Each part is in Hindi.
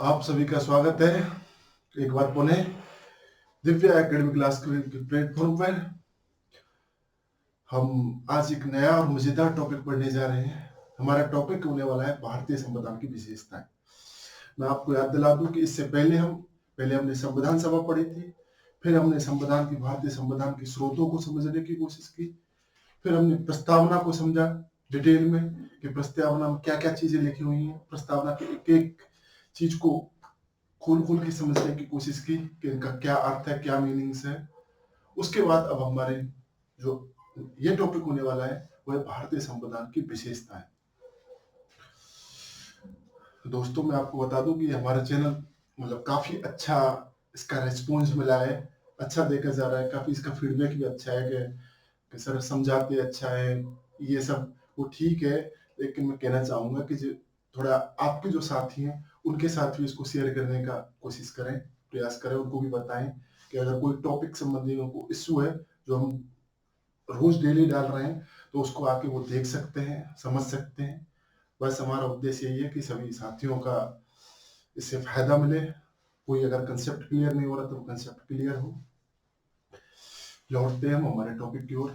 आप सभी का स्वागत है एक बार पुनः दिव्या एकेडमी क्लास के प्लेटफॉर्म पर। हम आज एक नया और मजेदार टॉपिक पढ़ने जा रहे हैं। हमारा टॉपिक होने वाला है भारतीय संविधान की विशेषताएं। मैं आपको याद दिला दूं कि इससे पहले हमने संविधान सभा पढ़ी थी, फिर हमने भारतीय संविधान के स्रोतों को समझने की कोशिश की, फिर हमने प्रस्तावना को समझा डिटेल में कि प्रस्तावना में क्या क्या चीजें लिखी हुई हैं। प्रस्तावना की एक एक चीज को खोल खोल के समझने की कोशिश की कि इनका क्या अर्थ है, क्या मीनिंग्स है। उसके बाद अब हमारे जो ये टॉपिक होने वाला है वो है भारतीय संविधान की विशेषताएं। दोस्तों, मैं आपको बता दूं कि हमारा चैनल मतलब काफी अच्छा इसका रिस्पॉन्स मिला है, अच्छा देखा जा रहा है। काफी इसका फीडबैक भी अच्छा है कि सर समझाते अच्छा है, ये सब वो ठीक है। लेकिन मैं कहना चाहूंगा कि जो थोड़ा आपके जो साथी हैं उनके साथ भी इसको शेयर करने का कोशिश करें, प्रयास करें। उनको भी बताएं कि अगर कोई टॉपिक संबंधी उनको इश्यू है जो हम रोज डेली डाल रहे हैं तो उसको आके वो देख सकते हैं, समझ सकते हैं। बस हमारा उद्देश्य यही है कि सभी साथियों का इससे फायदा मिले। कोई अगर कंसेप्ट क्लियर नहीं हो रहा तो कंसेप्ट क्लियर हो। लौटते हैं हम हमारे टॉपिक की ओर।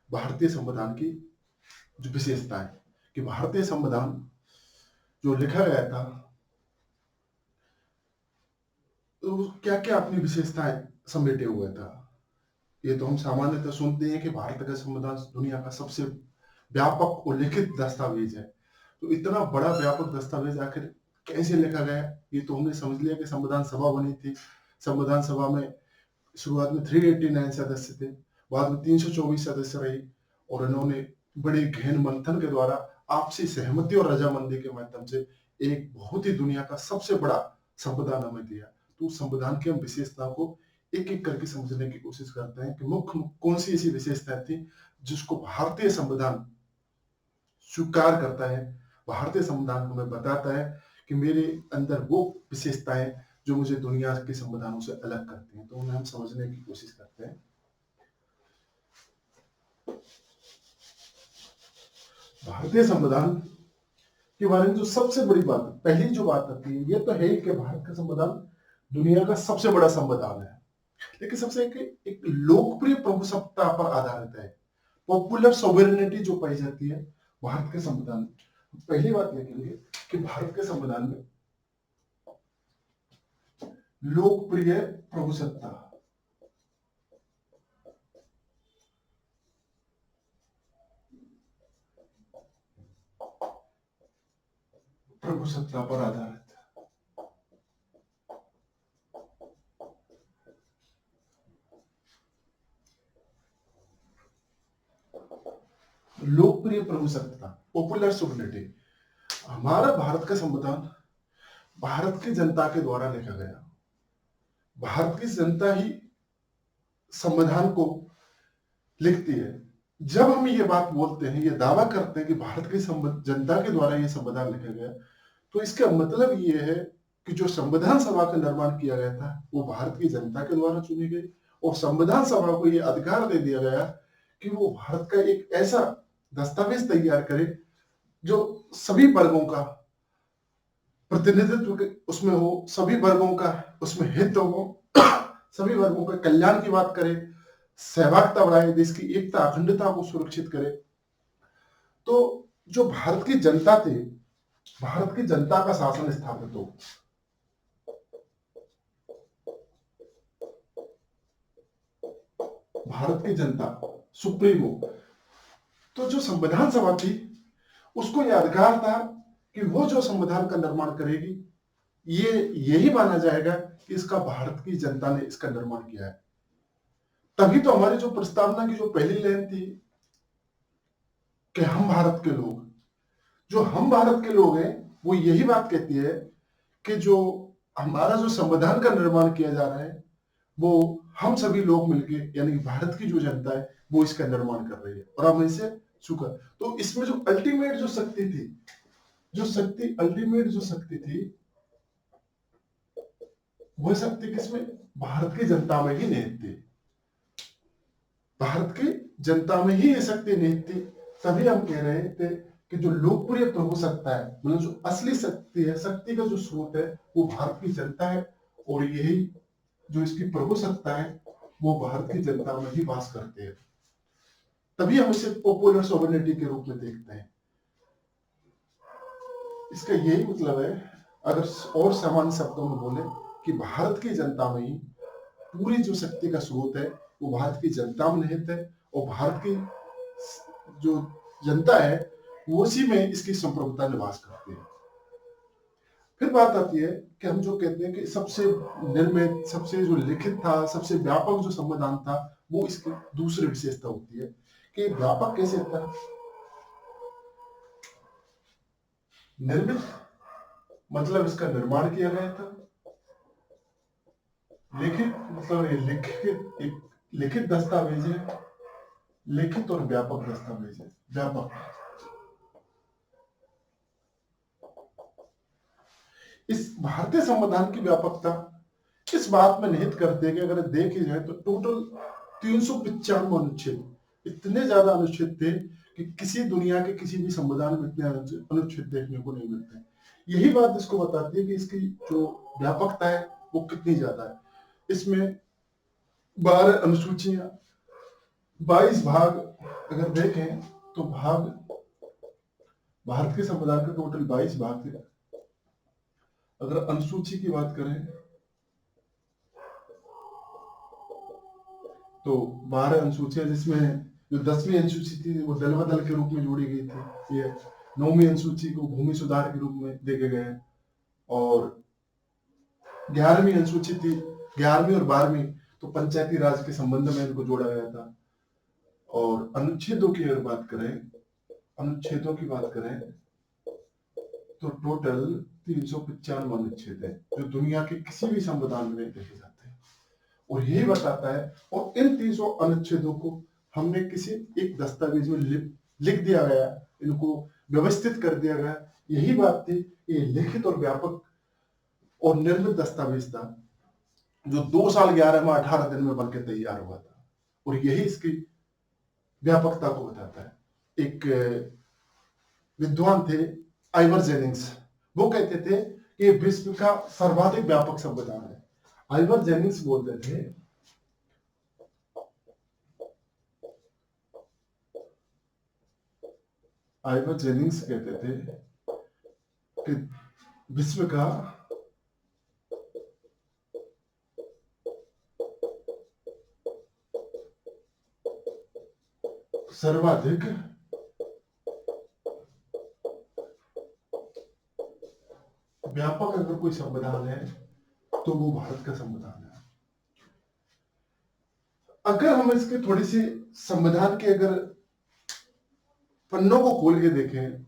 भारतीय संविधान की जो विशेषता है कि भारतीय संविधान जो लिखा गया था तो क्या क्या अपनी विशेषताएं समेटे हुआ था। ये तो हम सामान्यतः सुनते हैं कि भारत का संविधान दुनिया का सबसे व्यापक और लिखित दस्तावेज है। तो इतना बड़ा व्यापक दस्तावेज आखिर कैसे लिखा गया, ये तो हमने समझ लिया कि संविधान सभा बनी थी। संविधान सभा में शुरुआत में 389 सदस्य थे, बाद में 324 सदस्य रही और इन्होंने बड़े गहन मंथन के द्वारा आपसी सहमति और रजामंदी के माध्यम से एक बहुत ही दुनिया का सबसे बड़ा संविधान हमें दिया। तो संविधान की हम विशेषताओं को एक एक करके समझने की कोशिश करते हैं कि मुख्य कौन सी ऐसी विशेषताएं थी जिसको भारतीय संविधान स्वीकार करता है। भारतीय संविधान हमें बताता है कि मेरे अंदर वो विशेषताएं जो मुझे दुनिया के संविधानों से अलग करती हैं, तो उन्हें हम समझने की कोशिश करते हैं। भारतीय संविधान के बारे में जो सबसे बड़ी बात, पहली जो बात आती है, ये तो है कि भारत का संविधान दुनिया का सबसे बड़ा संविधान है, लेकिन सबसे एक लोकप्रिय प्रभुसत्ता पर आधारित है। पॉपुलर सोवेरेनिटी जो पाई जाती है भारत के संविधान में। पहली बात लिखेंगे कि भारत के संविधान में लोकप्रिय प्रभुसत्ता, प्रभुसत्ता पर आधारित लोकप्रिय प्रभुसत्ता, पॉपुलर सोवेरेनिटी। हमारा भारत का संविधान भारत की जनता के द्वारा लिखा गया। भारत की जनता ही संविधान को लिखती है। जब हम ये बात बोलते हैं, ये दावा करते हैं कि भारत की जनता के द्वारा ये संविधान लिखा गया, तो इसका मतलब ये है कि जो संविधान सभा का निर्माण किया गया था वो भारत की जनता के द्वारा चुनी गई और संविधान सभा को ये अधिकार दे दिया गया कि वो भारत का एक ऐसा दस्तावेज तैयार करे जो सभी वर्गों का प्रतिनिधित्व उसमें हो, सभी वर्गों का उसमें हित हो, सभी वर्गों के कल्याण की बात करे, सहभागिता बढ़ाए, देश की एकता अखंडता को सुरक्षित करे। तो जो भारत की जनता थी, भारत की जनता का शासन स्थापित हो। भारत की जनता सुप्रीम हो। तो जो संविधान सभा थी उसको यह अधिकार था कि वो जो संविधान का निर्माण करेगी, ये यही माना जाएगा कि इसका भारत की जनता ने इसका निर्माण किया है। तभी तो हमारी जो प्रस्तावना की जो पहली लाइन थी कि हम भारत के लोग, जो हम भारत के लोग हैं वो यही बात कहती है कि जो हमारा जो संविधान का निर्माण किया जा रहा है वो हम सभी लोग मिलके, यानी भारत की जो जनता है वो इसका निर्माण कर रही है और हम इसे शुक्र। तो इसमें जो अल्टीमेट जो शक्ति थी, अल्टीमेट जो शक्ति थी, वह शक्ति किसमें? भारत की जनता में ही निहित थी। भारत की जनता में ही ये शक्ति निहित थी। तभी हम कह रहे थे कि जो लोकप्रिय प्रभु सत्ता है, मतलब जो असली शक्ति है, शक्ति का जो स्रोत है, वो भारत की जनता है। और यही जो इसकी प्रभु सत्ता है, वो भारत की जनता में ही वास करते हैं। तभी हम इसे पॉपुलर सोवरेनिटी के रूप में देखते हैं। इसका यही मतलब है, अगर और सामान्य शब्दों में बोले, कि भारत की जनता में ही पूरी जो शक्ति का स्रोत है, वो भारत की जनता में निहित है। और भारत की जो जनता है, वो उसी में इसकी संप्रभुता निवास करती है। फिर बात आती है कि हम जो कहते हैं कि सबसे निर्मित, सबसे जो लिखित था, सबसे व्यापक जो संविधान था, वो इसकी दूसरी विशेषता होती है कि व्यापक कैसे था। निर्मित मतलब इसका निर्माण किया गया था। लिखित मतलब ये लिखित, एक लिखित दस्तावेज है। लिखित और व्यापक दस्तावेज है। व्यापक, इस भारतीय संविधान की व्यापकता इस बात में निहित करते हैं कि अगर देखी जाए तो टोटल 395 अनुच्छेद, इतने ज्यादा अनुच्छेद थे कि किसी दुनिया के किसी भी संविधान में इतने अनुच्छेद देखने को नहीं मिलते। यही बात इसको बताती है कि इसकी जो व्यापकता है वो कितनी ज्यादा है। इसमें 12 अनुसूचियां, 22 भाग अगर देखें तो भाग, भारत के संविधान के टोटल 22 भाग थे। अगर अनुसूची की बात करें तो 12 अनुसूचियां, जिसमें जो 10वीं अनुसूची थी वो दल बदल के रूप में जोड़ी गई थी। ये 9वीं अनुसूची को भूमि सुधार के रूप में देखे गए हैं। और 11वीं अनुसूची थी, 11वीं और 12वीं तो पंचायती राज के संबंध में इनको जोड़ा गया था। और अनुच्छेदों की अगर बात करें, अनुच्छेदों की बात करें तो टोटल 395 अनुच्छेद है, जो दुनिया के किसी भी संविधान में नहीं देखे जाते हैं। और यही बताता है, और इन 300 अनुच्छेदों को हमने किसी एक दस्तावेज में लिख दिया गया, इनको व्यवस्थित कर दिया गया। यही बात थी, ये लिखित और व्यापक और निर्मित दस्तावेज था, जो 2 साल 11 माह 18 दिन में बनकर तैयार हुआ था। और यही इसकी व्यापकता को बताता है। एक विद्वान थे आइवर जेनिंग्स, वो कहते थे कि ये विश्व का सर्वाधिक व्यापक संविधान है। आइवर जेनिंग्स बोलते थे आइवर जेनिंग्स कहते थे कि विश्व का सर्वाधिक व्यापक अगर कोई संविधान है तो वो भारत का संविधान है। अगर हम इसके थोड़ी सी संविधान के अगर पन्नों को खोल के देखें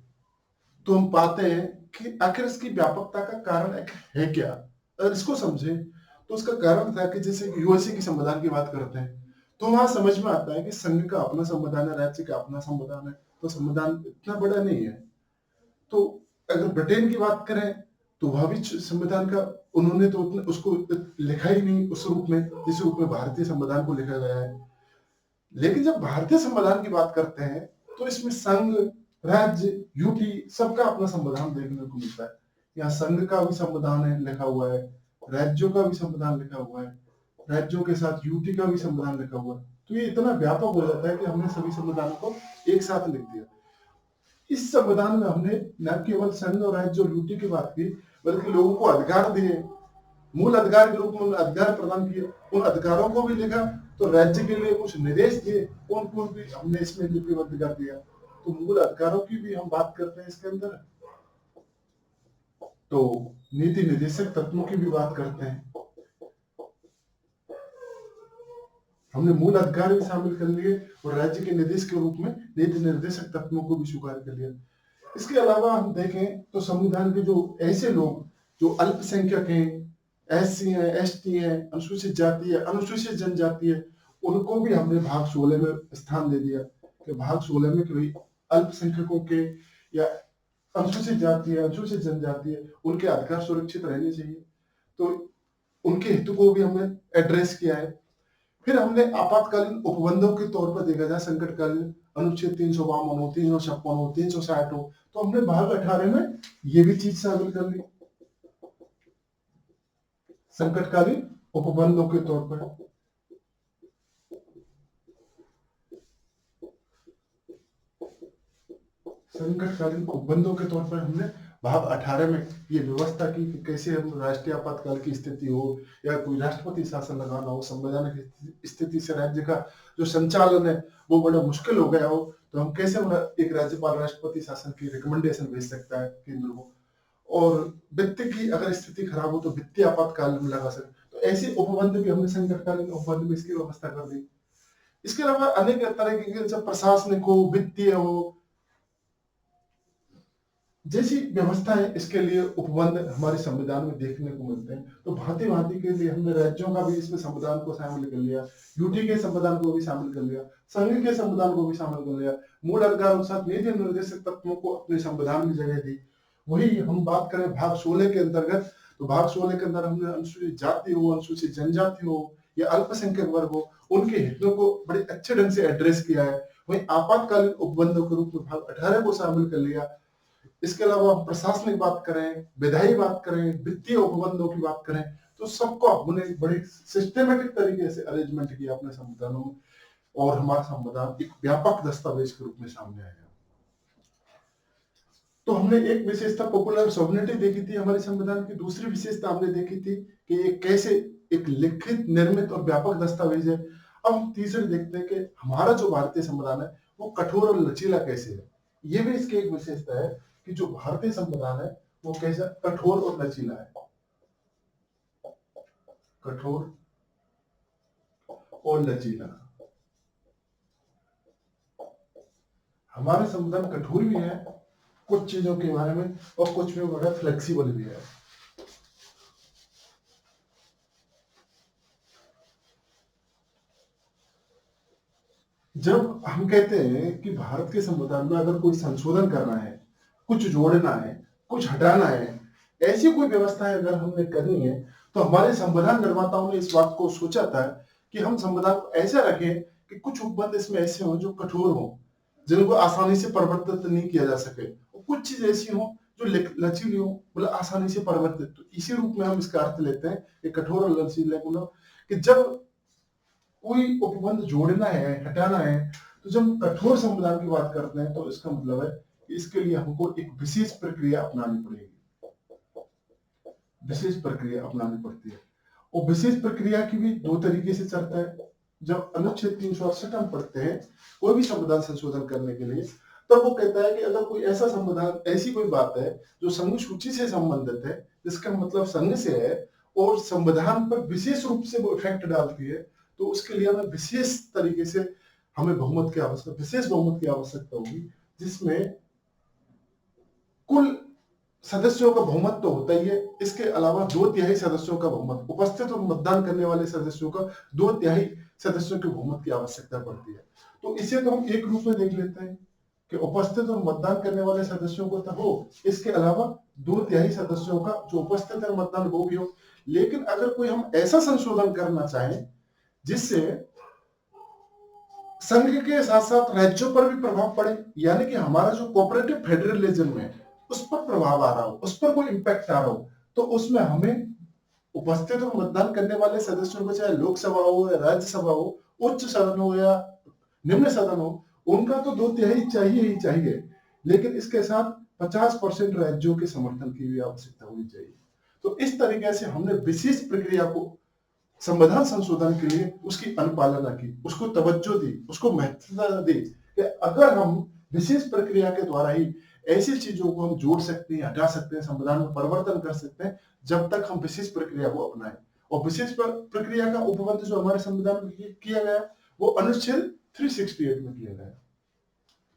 तो हम पाते हैं कि आखिर इसकी व्यापकता का कारण है क्या। अगर इसको समझे तो उसका कारण था कि जैसे यूएसए की संविधान की बात करते हैं तो वहां समझ में आता है कि संघ का अपना संविधान है, राज्य का अपना संविधान है, तो संविधान इतना बड़ा नहीं है। तो अगर ब्रिटेन की बात करें तो वह भी संविधान का उन्होंने तो उसको लिखा ही नहीं उस रूप में जिस रूप में भारतीय संविधान को लिखा गया है। लेकिन जब भारतीय संविधान की बात करते हैं तो इसमें संघ, राज्य, यूटी सबका अपना संविधान देखने को मिलता है। यहाँ संघ का भी संविधान है लिखा हुआ है, राज्यों का भी संविधान लिखा हुआ है, राज्यों के साथ यूटी का भी संविधान लिखा हुआ है। तो ये इतना व्यापक हो जाता है कि हमने सभी संविधानों को एक साथ लिख दिया। इस संविधान में हमने न केवल संघ और राज्य और यूटी की बात की, बल्कि लोगों को अधिकार दिए, मूल अधिकार के रूप में अधिकार प्रदान किए, उन अधिकारों को भी लिखा। तो राज्य के लिए कुछ निर्देश दिए, उनको भी हमने इसमें लिपिबद्ध कर दिया। तो मूल अधिकारों की भी हम बात करते हैं इसके अंदर। तो नीति निर्देशक तत्वों की भी बात करते हैं, हमने मूल अधिकार भी शामिल कर लिए और राज्य के निर्देश के रूप में नीति निर्देशक तत्वों को भी स्वीकार कर लिया। इसके अलावा हम देखें तो संविधान के जो ऐसे लोग जो अल्पसंख्यक हैं, एससी हैं, एसटी हैं, अनुसूचित जाति है, अनुसूचित जनजाति है, उनको भी हमने भाग 16 में स्थान दे दिया कि भाग 16 में कोई अल्पसंख्यकों के या अनुसूचित जाति है, अनुसूचित जनजाति है, उनके अधिकार सुरक्षित रहने चाहिए। तो उनके हितों को भी हमने एड्रेस किया है। फिर हमने आपातकालीन उपबंधों के तौर पर देखा जाए संकटकालीन अनुच्छेद 352 हो, 356 हो, 360 हो, तो हमने भाग 18 में ये भी चीज शामिल कर ली संकटकालीन उपबंधों के तौर पर। संकटकालीन उपबंधों के तौर पर हमने भाग 18 में ये व्यवस्था की कि कैसे हम राष्ट्रीय आपातकाल की स्थिति हो या कोई राष्ट्रपति शासन लगाना हो, संवैधानिक स्थिति से राज्य का जो संचालन है वो बड़ा मुश्किल हो गया हो, तो हम कैसे एक राज्यपाल राष्ट्रपति शासन की रिकमेंडेशन भेज सकता है केंद्र को, और वित्त की अगर स्थिति खराब हो तो वित्तीय आपातकाल में लगा सकते, तो ऐसे उपबंध भी हमने संकटकालीन उपबंध में इसकी व्यवस्था कर दी। इसके अलावा अनेक तरह के जब प्रशासनिक हो, वित्तीय हो, जैसी व्यवस्था है इसके लिए उपबंध हमारे संविधान में देखने को मिलते हैं। तो भांति भांति के लिए हमने राज्यों का भी इसमें संविधान को शामिल कर लिया, यूटी के संविधान को भी शामिल कर लिया, संघ के संविधान को भी शामिल कर लिया, मूल अधिकार के साथ नीति निर्देशक तत्वों को अपने संविधान में जगह दी। वही हम बात करें भाग 16 के अंतर्गत, तो भाग 16 के अंदर हमने अनुसूचित जाति हो, अनुसूचित जनजाति हो या अल्पसंख्यक वर्ग हो, उनके हितों को बड़े अच्छे ढंग से एड्रेस किया है। वही आपातकालीन उपबंधों के रूप में भाग 18 को शामिल कर लिया। इसके अलावा प्रशासनिक बात करें, विधायी बात करें, वित्तीय उपबंधों की बात करें, तो सबको हमने बड़ी सिस्टमेटिक तरीके से अरेंजमेंट किया अपने संविधानों में, और हमारा संविधान एक व्यापक दस्तावेज के रूप में सामने आया। तो हमने एक विशेषता पॉपुलर सॉवरेनिटी देखी थी हमारे संविधान की, दूसरी विशेषता हमने देखी थी कि ये कैसे एक लिखित, निर्मित और व्यापक दस्तावेज है। अब हम तीसरी देखते हैं कि हमारा जो भारतीय संविधान है वो कठोर और लचीला कैसे है। ये भी इसकी एक विशेषता है कि जो भारतीय संविधान है वो कैसा कठोर और लचीला है, कठोर और लचीला। हमारा संविधान कठोर भी है कुछ चीजों के बारे में, और कुछ में बड़ा फ्लेक्सिबल भी है। जब हम कहते हैं कि भारत के संविधान में अगर कोई संशोधन करना है, कुछ जोड़ना है, कुछ हटाना है, ऐसी कोई व्यवस्था है अगर हमने करनी है, तो हमारे संविधान निर्माताओं ने इस बात को सोचा था कि हम संविधान को ऐसा रखें कि कुछ उपबंध इसमें ऐसे हों जो कठोर हों, जिनको आसानी से परिवर्तित नहीं किया जा सके, और कुछ चीज ऐसी हों जो लचीली हो, मतलब आसानी से परिवर्तित। तो इसी रूप में हम इसका अर्थ लेते हैं कि कठोर और लचीले, कि जब कोई उपबंध जोड़ना है, हटाना है, तो जब हम कठोर संविधान की बात करते हैं तो इसका मतलब है कि इसके लिए हमको एक विशेष प्रक्रिया अपनानी पड़ेगी, विशेष प्रक्रिया अपनानी पड़ती है। और विशेष प्रक्रिया की भी दो तरीके से चलता है। जब अनुच्छेद 368 हम पढ़ते हैं कोई भी संविधान संशोधन करने के लिए, तब वो कहता है कि अगर कोई ऐसा संविधान, ऐसी कोई बात है जो संघ सूची से संबंधित है, जिसका मतलब संघ से है और संविधान पर विशेष रूप से वो इफेक्ट डालती है, तो उसके लिए हमें विशेष तरीके से हमें बहुमत की आवश्यकता, विशेष बहुमत की आवश्यकता होगी, जिसमें कुल सदस्यों का बहुमत तो होता ही है, इसके अलावा 2/3 सदस्यों का बहुमत, उपस्थित और मतदान करने वाले सदस्यों का 2/3 सदस्यों के बहुमत की आवश्यकता पड़ती है। तो इसे तो हम एक रूप में देख लेते हैं कि उपस्थित और मतदान करने वाले सदस्यों को तो हो, इसके अलावा 2/3 सदस्यों का जो उपस्थित है मतदान वो भी हो। लेकिन अगर कोई हम ऐसा संशोधन करना चाहें जिससे संघ के साथ साथ राज्यों पर भी प्रभाव पड़े, यानी कि हमारा जो कोऑपरेटिव फेडरलिज्म है उस पर प्रभाव आ रहा हो, उस पर कोई इंपैक्ट आ रहा हो, तो उसमें हमें उपस्थित और मतदान करने वाले सदस्यों को, चाहे लोकसभा हो या राज्यसभा हो, उच्च सदन हो या निम्न सदन हो, उनका तो 2/3 चाहिए ही चाहिए, लेकिन इसके साथ 50% राज्यों के समर्थन की भी आवश्यकता होनी चाहिए। तो इस तरीके से हमने विशेष प्रक्रिया को संविधान संशोधन के लिए उसकी अनुपालना की, उसको तवज्जो दी, उसको महत्वता दी कि अगर हम विशेष प्रक्रिया के द्वारा ही ऐसी चीजों को हम जोड़ सकते हैं, हटा सकते हैं, संविधान में परिवर्तन कर सकते हैं, जब तक हम विशेष प्रक्रिया को अपनाएं। और विशेष प्रक्रिया का उपबंध जो हमारे संविधान में किया गया वो अनुच्छेद 368 में किया गया,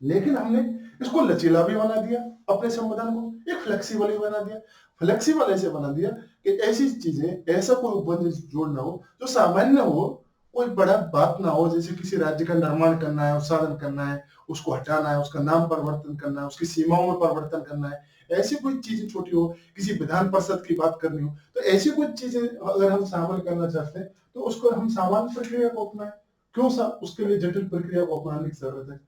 लेकिन हमने इसको लचीला भी बना दिया, अपने संविधान को एक फ्लेक्सिबल ही बना दिया। फ्लेक्सिबल ऐसे बना दिया कि ऐसी चीजें, ऐसा कोई उपबंध जोड़ना हो जो सामान्य हो, कोई बड़ा बात ना हो, जैसे किसी राज्य का निर्माण करना है, उत्साधन करना है, उसको हटाना है, उसका नाम परिवर्तन करना है, उसकी सीमाओं में परिवर्तन करना है, ऐसी कोई चीजें छोटी हो, किसी विधान परिषद की बात करनी हो, तो ऐसी कुछ चीजें अगर हम शामिल करना चाहते हैं तो उसको हम सामान्य प्रक्रिया को अपनाएं। क्यों उसके लिए जटिल प्रक्रिया को अपनाने की जरूरत है?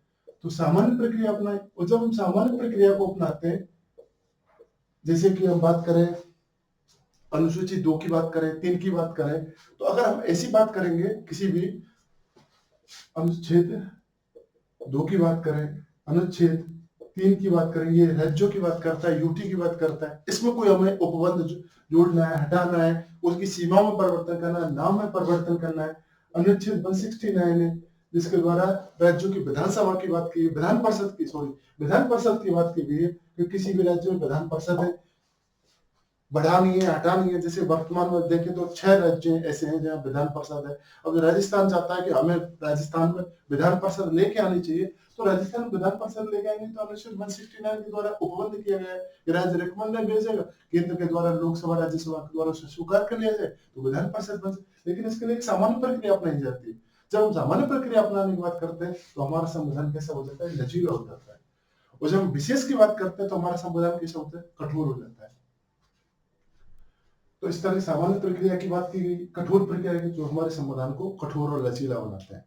तो सामान्य प्रक्रिया अपनाएं। और जब हम सामान्य प्रक्रिया को अपनाते हैं, जैसे कि हम बात करें अनुसूची 2 की बात करें, 3 की बात करें, तो अगर हम ऐसी बात करेंगे किसी भी अनुच्छेद 2 की बात करें, अनुच्छेद 3 की बात करेंगे, राज्यों की बात करता है, यूटी की बात करता है, इसमें कोई हमें उपबंध जोड़ना है, हटाना है, उसकी सीमाओं में परिवर्तन करना है, नाम में परिवर्तन करना है। अनुच्छेद 169 है जिसके द्वारा राज्यों की विधानसभा की बात की, विधान परिषद की बात की गई है कि किसी भी राज्य में विधान परिषद है, बढ़ानी है, हटानी है। जैसे वर्तमान में देखें तो 6 राज्य ऐसे हैं जहाँ विधान परिषद है। अब राजस्थान चाहता है कि हमें राजस्थान में विधान परिषद लेके आनी चाहिए, तो राजस्थान में विधान परिषद लेके आएंगे तो अनुच्छेद 169 के द्वारा उपबंध किया गया है कि राज्य रिकमेंड भेजेगा, केंद्र के द्वारा लोकसभा राज्यसभा के द्वारा उसे स्वीकार कर लिया जाए तो विधान परिषद बन। लेकिन इसके लिए एक सामान्य प्रक्रिया अपनाई जाती है। जब हम सामान्य प्रक्रिया अपनाने की बात करते हैं तो हमारा संविधान कैसा हो जाता है? लचीला हो जाता है। और जब हम विशेष की बात करते हैं तो हमारा संविधान कैसा होता है? कठोर हो जाता है। तो इस तरह सामान्य प्रक्रिया की बात की गई, कठोर प्रक्रिया की, जो हमारे संविधान को कठोर और लचीला बनाते हैं।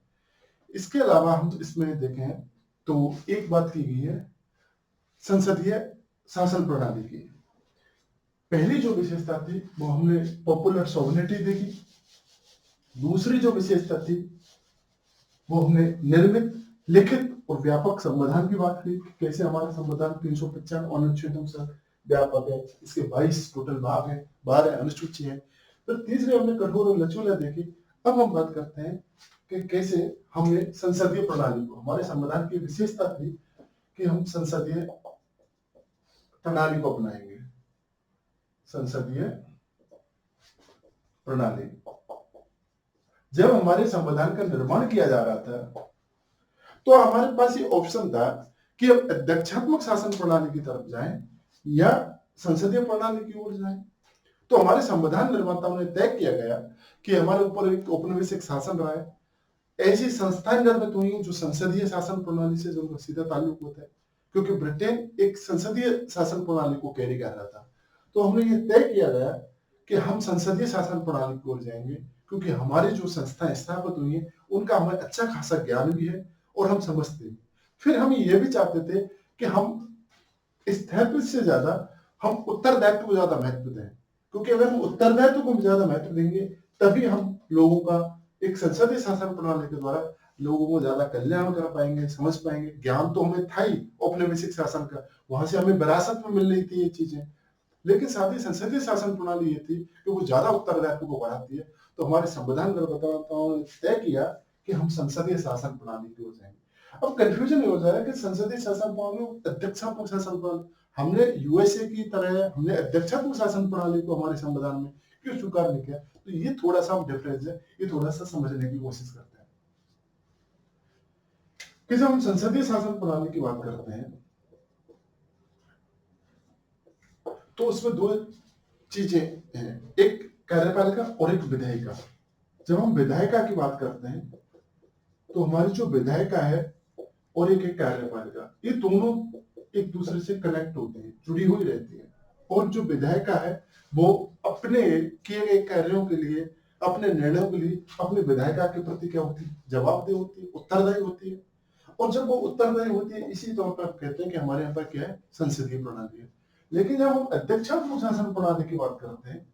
इसके अलावा हम इसमें देखें तो एक बात की गई है संसदीय शासन प्रणाली की। पहली जो विशेषता थी वो हमने पॉपुलर सोवरेनिटी देखी। दूसरी जो विशेषता थी वो हमने निर्मित, लिखित और व्यापक संविधान की बात की। कैसे हमारा संविधान 395 अनुच्छेदों से व्यापक है, इसके 22 टोटल भाग हैं, 12 अनुसूची है। फिर तीसरे हमने कठोर और लचीला देखी। अब हम बात करते हैं कि कैसे हमने संसदीय प्रणाली को, हमारे संविधान की विशेषता थी कि हम संसदीय प्रणाली को अपनाएंगे। संसदीय प्रणाली, जब हमारे संविधान का निर्माण किया जा रहा था तो हमारे पास ये ऑप्शन था कि हम अध्यक्षात्मक शासन प्रणाली की तरफ जाएं या संसदीय प्रणाली की ओर जाएं। तो हमारे संविधान निर्माताओं ने तय किया गया कि हमारे ऊपर एक औपनिवेशिक शासन रहा है। ऐसी संस्थाएं निर्मित हुई हैं जो संसदीय शासन प्रणाली से जो सीधा ताल्लुक होता है, क्योंकि ब्रिटेन एक संसदीय शासन प्रणाली को कैरी कर रहा था। तो हमने ये तय किया गया कि हम संसदीय शासन प्रणाली की ओर जाएंगे, क्योंकि हमारी जो संस्थाएं स्थापित हुई हैं उनका हमें अच्छा खासा ज्ञान भी है और हम समझते हैं। फिर हम ये भी चाहते थे कि हम स्थायित्व से ज्यादा हम उत्तरदायित्व को ज्यादा महत्व दें, क्योंकि अगर हम उत्तरदायित्व को ज्यादा महत्व देंगे तभी हम लोगों का एक संसदीय शासन प्रणाली के द्वारा लोगों को ज्यादा कल्याण कर पाएंगे, समझ पाएंगे। ज्ञान तो हमें था ही औपनिवेशिक शासन का, वहां से हमें विरासत में मिल रही थी ये चीजें, लेकिन साथ ही संसदीय शासन प्रणाली ये थी कि वो ज्यादा उत्तरदायित्व को बढ़ाती है। तो हमारे संविधान निर्माताओं ने तय किया कि हम संसदीय शासन प्रणाली की ओर जाएंगे। अब कंफ्यूजन हो जाए कि संसदीय शासन प्रणाली, अध्यक्षात्मक शासन प्रणाली, हमने यूएसए की तरह हमने अध्यक्षात्मक शासन प्रणाली को हमारे संविधान में क्यों स्वीकार नहीं किया? तो ये थोड़ा सा डिफरेंस है, ये थोड़ा सा समझने की कोशिश करते हैं कि जब हम संसदीय शासन प्रणाली की बात करते हैं तो उसमें दो चीजें हैं, एक कार्यपालिका और एक विधायिका। जब हम विधायिका की बात करते हैं तो हमारी जो विधायिका है और एक कार्यपालिका, ये दोनों एक दूसरे से कनेक्ट होते हैं, जुड़ी हुई रहती है। और जो विधायिका है वो अपने किए गए कार्यों के लिए, अपने निर्णयों के लिए अपने विधायिका के प्रति क्या होती है? जवाबदेह होती है, उत्तरदायी होती है। और जब वो उत्तरदायी होती है, इसी तौर पर कहते हैं कि हमारे यहाँ पर क्या है? संसदीय प्रणाली है। लेकिन जब हम अध्यक्षात्मक शासन प्रणाली की बात करते हैं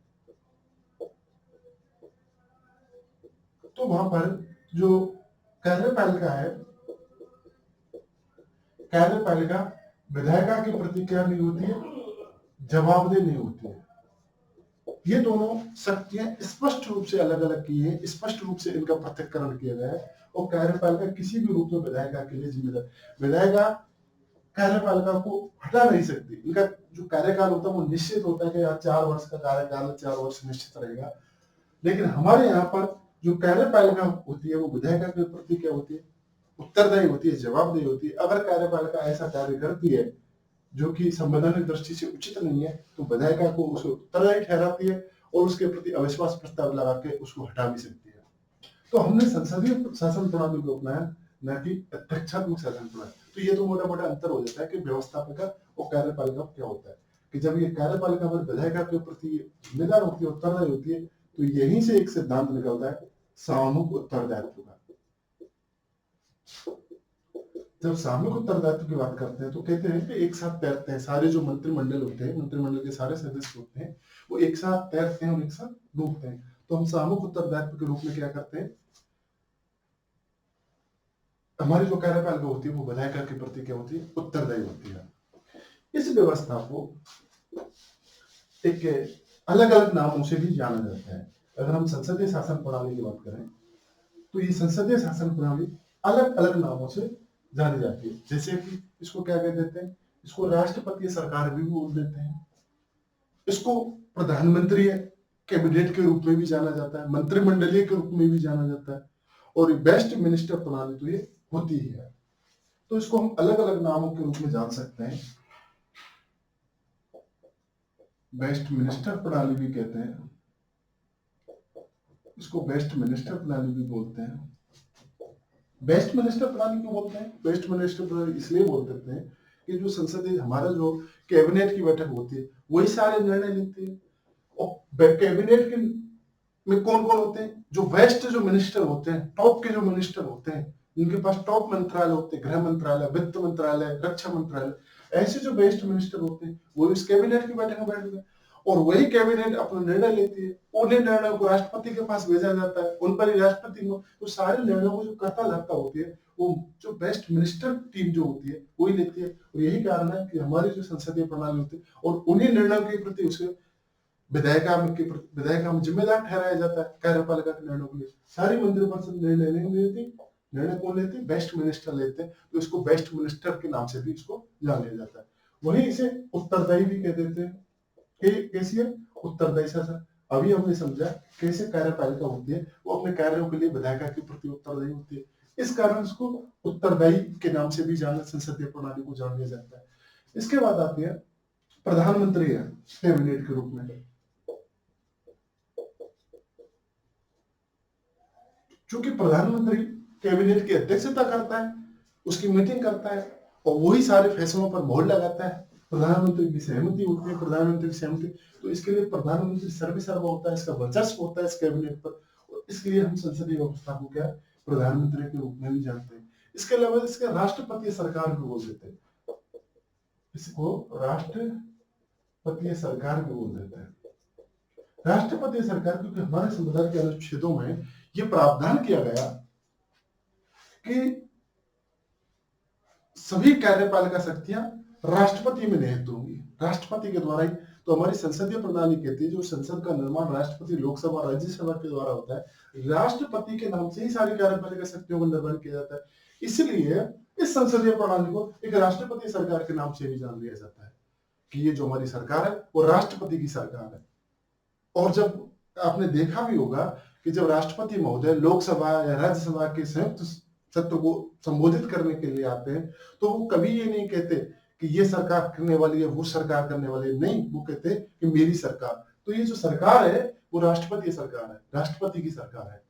तो वहां पर जो कार्यपालिका है, कार्यपालिका विधायिका के प्रति क्या नहीं होती है? जवाबदेह नहीं होती है। ये दोनों शक्तियां स्पष्ट रूप से अलग अलग की हैं, स्पष्ट रूप से इनका पृथक्करण किया गया है। और कार्यपालिका किसी भी रूप में विधायिका के लिए जिम्मेदार, विधायिका कार्यपालिका को हटा नहीं सकती। इनका जो कार्यकाल होता है वो निश्चित होता है कि 4 वर्ष का कार्यकाल, 4 वर्ष निश्चित रहेगा। लेकिन हमारे यहाँ पर जो कार्यपालिका होती है वो विधायिका के प्रति क्या होती है? उत्तरदायी होती है, जवाबदेही होती है। अगर कार्यपालिका ऐसा कार्य करती है जो कि संवैधानिक दृष्टि से उचित नहीं है तो विधायिका को उसे उत्तरदायी ठहराती है और उसके प्रति अविश्वास प्रस्ताव लगा के उसको हटा भी सकती है। तो हमने संसदीय शासन प्रणाली को अपनाया, न कि अध्यक्षात्मक शासन प्रणाली। तो ये तो मोटा मोटा अंतर हो जाता है कि व्यवस्थापिका और कार्यपालिका क्या होता है। कि जब ये कार्यपालिका पर विधायिका के प्रति जिम्मेदार होती है, उत्तरदायी होती है, तो यहीं से एक सिद्धांत निकलता है सामूहिक उत्तरदायित्व का। जब सामूहिक उत्तरदायित्व की बात करते हैं तो कहते हैं कि एक साथ तैरते हैं, सारे जो मंत्रिमंडल होते हैं, मंत्रिमंडल के सारे सदस्य होते हैं, वो एक साथ तैरते हैं और एक साथ डूबते हैं। तो हम सामूहिक उत्तरदायित्व के रूप में क्या करते हैं, हमारी जो कार्यपालिका होती है वो विधायिका के प्रति क्या होती है, उत्तरदायी होती है। इस व्यवस्था को एक अलग अलग नामों से भी जाना जाता है। अगर हम संसदीय शासन प्रणाली की बात करें तो ये संसदीय शासन प्रणाली अलग अलग नामों से जानी जाती है। जैसे कि इसको क्या कह देते हैं, इसको राष्ट्रपतीय सरकार भी बोल देते हैं, इसको प्रधानमंत्री कैबिनेट के रूप में भी जाना जाता है, मंत्रिमंडलीय के रूप में भी जाना जाता है, और बेस्ट मिनिस्टर प्रणाली तो ये होती ही है। तो इसको हम अलग अलग नामों के रूप में जान सकते हैं। बेस्ट मिनिस्टर प्रणाली भी कहते हैं, इसको बेस्ट मिनिस्टर प्रणाली भी बोलते हैं। बेस्ट मिनिस्टर प्रणाली क्यों बोलते हैं, बेस्ट मिनिस्टर प्रणाली इसलिए बोल देते हैं कि जो संसदीय हमारा जो कैबिनेट की बैठक होती है वही सारे निर्णय लेती है। और कैबिनेट के में कौन कौन होते हैं, जो बेस्ट जो मिनिस्टर होते हैं, टॉप के जो मिनिस्टर होते हैं, जिनके पास टॉप मंत्रालय होते हैं, गृह मंत्रालय, वित्त मंत्रालय, रक्षा मंत्रालय, ऐसे जो बेस्ट मिनिस्टर होते हैं वो इस कैबिनेट की बैठक में बैठते हैं और वही कैबिनेट अपना निर्णय लेती है। उन्हीं निर्णयों को राष्ट्रपति के पास भेजा जाता है, उन पर ही राष्ट्रपति को तो सारे निर्णयों को जो कर्ता धर्ता होती है वो जो बेस्ट मिनिस्टर टीम जो होती है वही लेती है। और यही कारण है कि हमारी जो संसदीय प्रणाली होती है और उन्हीं निर्णयों के प्रति उसे विधायिका में जिम्मेदार ठहराया जाता है कार्यपालिका के निर्णयों के लिए। सारी मंत्रिपरिषद निर्णय नहीं लेती, निर्णय कौन लेते, बेस्ट मिनिस्टर लेते हैं। तो इसको बेस्ट मिनिस्टर के नाम से भी इसको जान लिया जाता है। वही इसे उत्तरदायी भी कह देते हैं कि कैसी है, उत्तरदायी शासन। अभी हमने समझा कैसे कार्यपालिका होती है वो अपने कार्यों के लिए विधायिका के प्रति उत्तरदायी होती है, इस कारण इसको उत्तरदायी के नाम से भी जाना संसदीय प्रणाली को जान लिया जाता है। इसके बाद आती है प्रधानमंत्री है कैबिनेट के रूप में। चूंकि प्रधानमंत्री कैबिनेट की अध्यक्षता करता है, उसकी मीटिंग करता है और वही सारे फैसलों पर मोहर लगाता है, प्रधानमंत्री की सहमति होती है, प्रधानमंत्री की सहमति, तो इसके लिए प्रधानमंत्री सर्वेसर्वा होता है, इसका वर्चस्व होता है इस कैबिनेट पर। और इसलिए हम संसदीय व्यवस्था को क्या प्रधानमंत्री के रूप में भी जानते हैं। इसके अलावा इसके राष्ट्रपतीय सरकार भी बोल देते हैं, इसको राष्ट्रपतीय सरकार भी बोल देते हैं। राष्ट्रपतीय सरकार, क्योंकि हमारे संविधान के अनुच्छेदों में ये प्रावधान किया गया कि सभी कार्यपालिका शक्तियां राष्ट्रपति में निहित होंगी, राष्ट्रपति के द्वारा ही। तो हमारी संसदीय प्रणाली कहती है जो संसद का निर्माण राष्ट्रपति, लोकसभा, राज्यसभा के द्वारा होता है, राष्ट्रपति के नाम से ही सारी कार्यपालिका शक्तियों का निर्माण किया जाता है। इसलिए इस संसदीय प्रणाली को एक राष्ट्रपति सरकार के नाम से भी जान लिया जाता है कि ये जो हमारी सरकार है वो राष्ट्रपति की सरकार है। और जब आपने देखा भी होगा कि जब राष्ट्रपति महोदय लोकसभा या राज्यसभा के संयुक्त सत्र को संबोधित करने के लिए आते हैं तो वो कभी ये नहीं कहते कि ये सरकार करने वाली है, वो सरकार करने वाली है, नहीं, वो कहते हैं कि मेरी सरकार। तो ये जो सरकार है वो राष्ट्रपति सरकार है, राष्ट्रपति की सरकार है।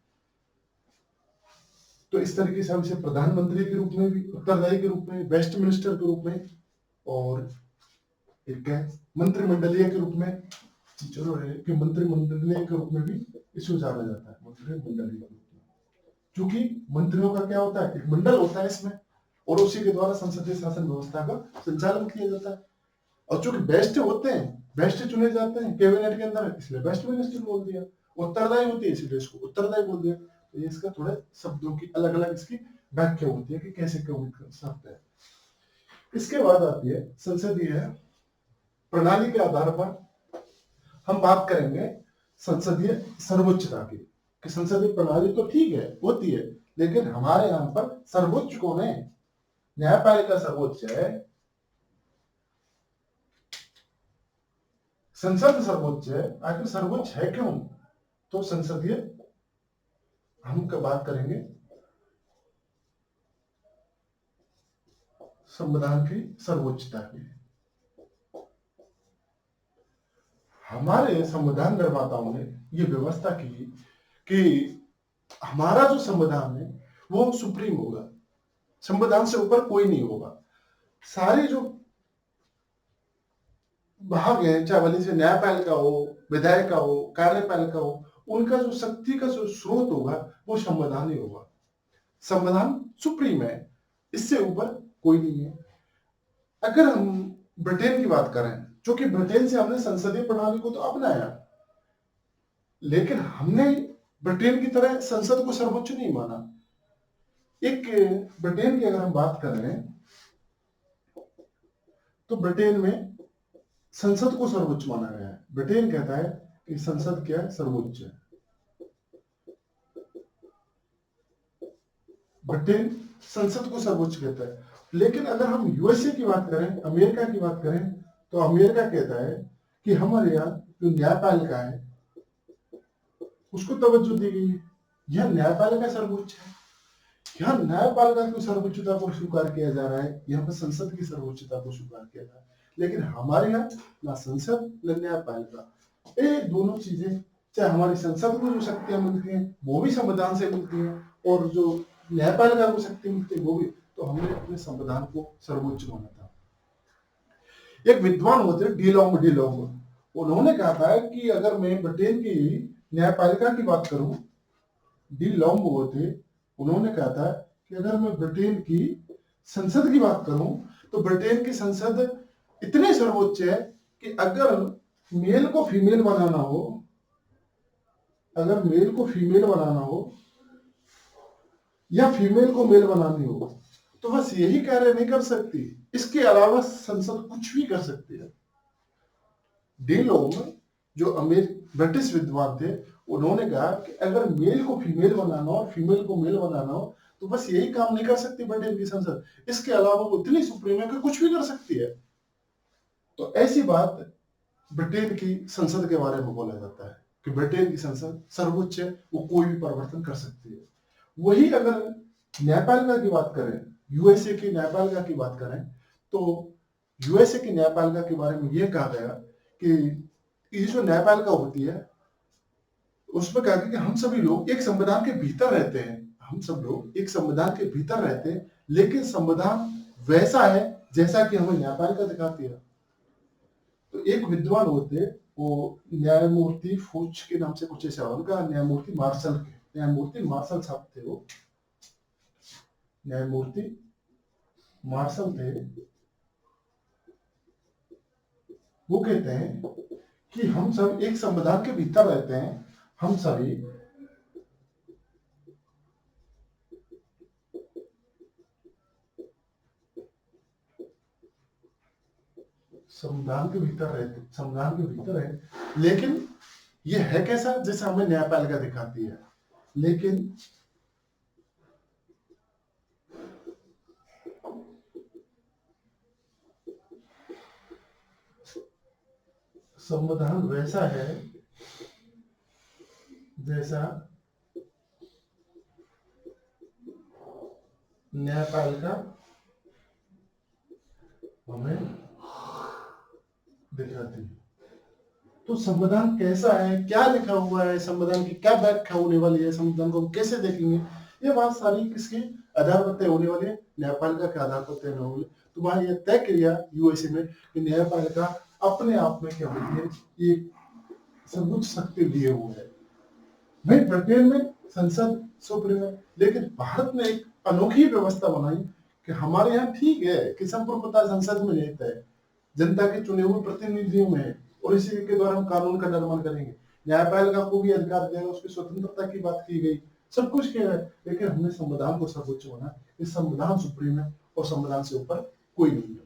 तो इस तरीके से हम इसे प्रधानमंत्री के रूप में भी, उत्तरदायी के रूप में, बेस्ट मिनिस्टर के रूप में और एक मंत्रिमंडलीय के रूप में, चलो कि मंत्रिमंडलीय के रूप में भी इसको जाना जाता है, मंत्रिमंडलीय के रूप में। क्योंकि मंत्रियों का क्या होता है, एक मंडल होता है इसमें और उसी के द्वारा संसदीय शासन व्यवस्था का संचालन किया जाता है। और चूंकि बेस्ट होते हैं, बेस्ट चुने जाते हैं कैबिनेट के अंदर, इसलिए बेस्ट मिनिस्टर बोल दिया। उत्तरदायी होती है इसलिए इसको उत्तरदायी बोल दिया। तो ये इसका थोड़े शब्दों की अलग अलग इसकी व्याख्या होती है कि कैसे कौन शब्द है। इसके बाद आती है संसदीय प्रणाली के आधार पर हम बात करेंगे संसदीय सर्वोच्चता की, कि संसदीय प्रणाली तो ठीक है, होती है, लेकिन हमारे यहाँ पर सर्वोच्च कौन है, न्यायपालिका सर्वोच्च है, संसद सर्वोच्च है। आखिर सर्वोच्च है क्यों, तो संसदीय हम बात करेंगे संविधान की सर्वोच्चता की। हमारे संविधान निर्माताओं ने ये व्यवस्था की कि हमारा जो संविधान है वो सुप्रीम होगा, संविधान से ऊपर कोई नहीं होगा। सारे जो भाग हैं, चाहे भले से न्यायपालिका हो, विधायिका हो, कार्यपालिका हो, उनका जो शक्ति का जो स्रोत होगा वो संविधान ही होगा। संविधान सुप्रीम है, इससे ऊपर कोई नहीं है। अगर हम ब्रिटेन की बात करें, जो कि ब्रिटेन से हमने संसदीय प्रणाली को तो अपनाया, लेकिन हमने ब्रिटेन की तरह संसद को सर्वोच्च नहीं माना। एक ब्रिटेन की अगर हम बात करें तो ब्रिटेन में संसद को सर्वोच्च माना गया है। ब्रिटेन कहता है कि संसद क्या है, सर्वोच्च है। ब्रिटेन संसद को सर्वोच्च कहता है। लेकिन अगर हम यूएसए की बात करें, अमेरिका की बात करें, तो अमेरिका कहता है कि हमारे यहाँ जो न्यायपालिका है उसको तवज्जो दी गई है, यह न्यायपालिका सर्वोच्च है। यहाँ न्यायपालिका की सर्वोच्चता को स्वीकार किया जा रहा है, यहाँ पर संसद की सर्वोच्चता को स्वीकार किया जा रहा है। लेकिन हमारे यहाँ ना संसद न न्यायपालिका, ये दोनों चीजें, चाहे हमारी संसद को जो शक्तियां मिलती हैं वो भी संविधान से मिलती हैं, और जो न्यायपालिका को शक्ति मिलती है वो भी, तो हमने अपने संविधान को सर्वोच्च माना था। एक विद्वान होते डी लॉन्ग, उन्होंने कहा था कि अगर मैं ब्रिटेन की न्यायपालिका की बात करूं, डी लॉन्ग होते, उन्होंने कहा था कि अगर मैं ब्रिटेन की संसद की बात करूं तो ब्रिटेन की संसद इतने सर्वोच्च है कि अगर मेल को फीमेल बनाना हो, अगर मेल को फीमेल बनाना हो या फीमेल को मेल बनानी हो तो बस यही कार्य नहीं कर सकती, इसके अलावा संसद कुछ भी कर सकती है। डी लॉन्ग, जो ब्रिटिश विद्वान थे, उन्होंने कहा कि अगर मेल को फीमेल बनाना हो और फीमेल को मेल बनाना हो तो बस यही काम नहीं कर सकती ब्रिटेन की संसद, इसके अलावा वो इतनी सुप्रीम है कि कुछ भी कर सकती है। तो ऐसी बात ब्रिटेन की संसद के बारे में बोला जाता है कि ब्रिटेन की संसद सर्वोच्च है, वो कोई भी परिवर्तन कर सकती है। वही अगर न्यायपालिका की बात करें, यूएसए की न्यायपालिका की बात करें, तो यूएसए की न्यायपालिका के बारे में यह कहा गया कि ये जो न्यायपालिका होती है उसमें कहा गया कि हम सभी लोग एक संविधान के भीतर रहते हैं, हम सब लोग एक संविधान के भीतर रहते हैं, लेकिन संविधान वैसा है जैसा कि हमें न्यायपालिका दिखाती है। तो एक विद्वान होते, वो न्यायमूर्ति फूच के नाम से कुछ ऐसा, उनका न्यायमूर्ति मार्शल साहब थे, वो न्यायमूर्ति मार्शल थे। वो कहते हैं कि हम सब एक संविधान के भीतर रहते हैं, हम सभी संविधान के भीतर है, लेकिन ये है कैसा, जैसे हमें न्यायपालिका दिखाती है। लेकिन संविधान वैसा है जैसा न्यायपालिका हमें दिखाती है। तो संविधान कैसा है, क्या लिखा हुआ है, संविधान की क्या व्याख्या होने वाली है, संविधान को कैसे देखेंगे, ये बात सारी किसके आधार पर तय होने वाली है, न्यायपालिका के आधार पर तय होने वाली। तो वहां यह तय किया यूएसए में कि न्यायपालिका अपने आप में क्या होती है, ये सर्वोच्च शक्ति लिए हुए है। भाई ब्रिटेन में संसद सुप्रीम है, लेकिन भारत ने एक अनोखी व्यवस्था बनाई कि हमारे यहाँ ठीक है कि संप्रभुता संसद में रहता है, जनता के चुने हुए प्रतिनिधियों में है, और इसी के द्वारा हम कानून का निर्माण करेंगे। न्यायपालिका को भी अधिकार दिया, उसकी स्वतंत्रता की बात की गई, सब कुछ किया है, लेकिन हमने संविधान को सर्वोच्च माना। इस संविधान सुप्रीम है और संविधान से ऊपर कोई नहीं है।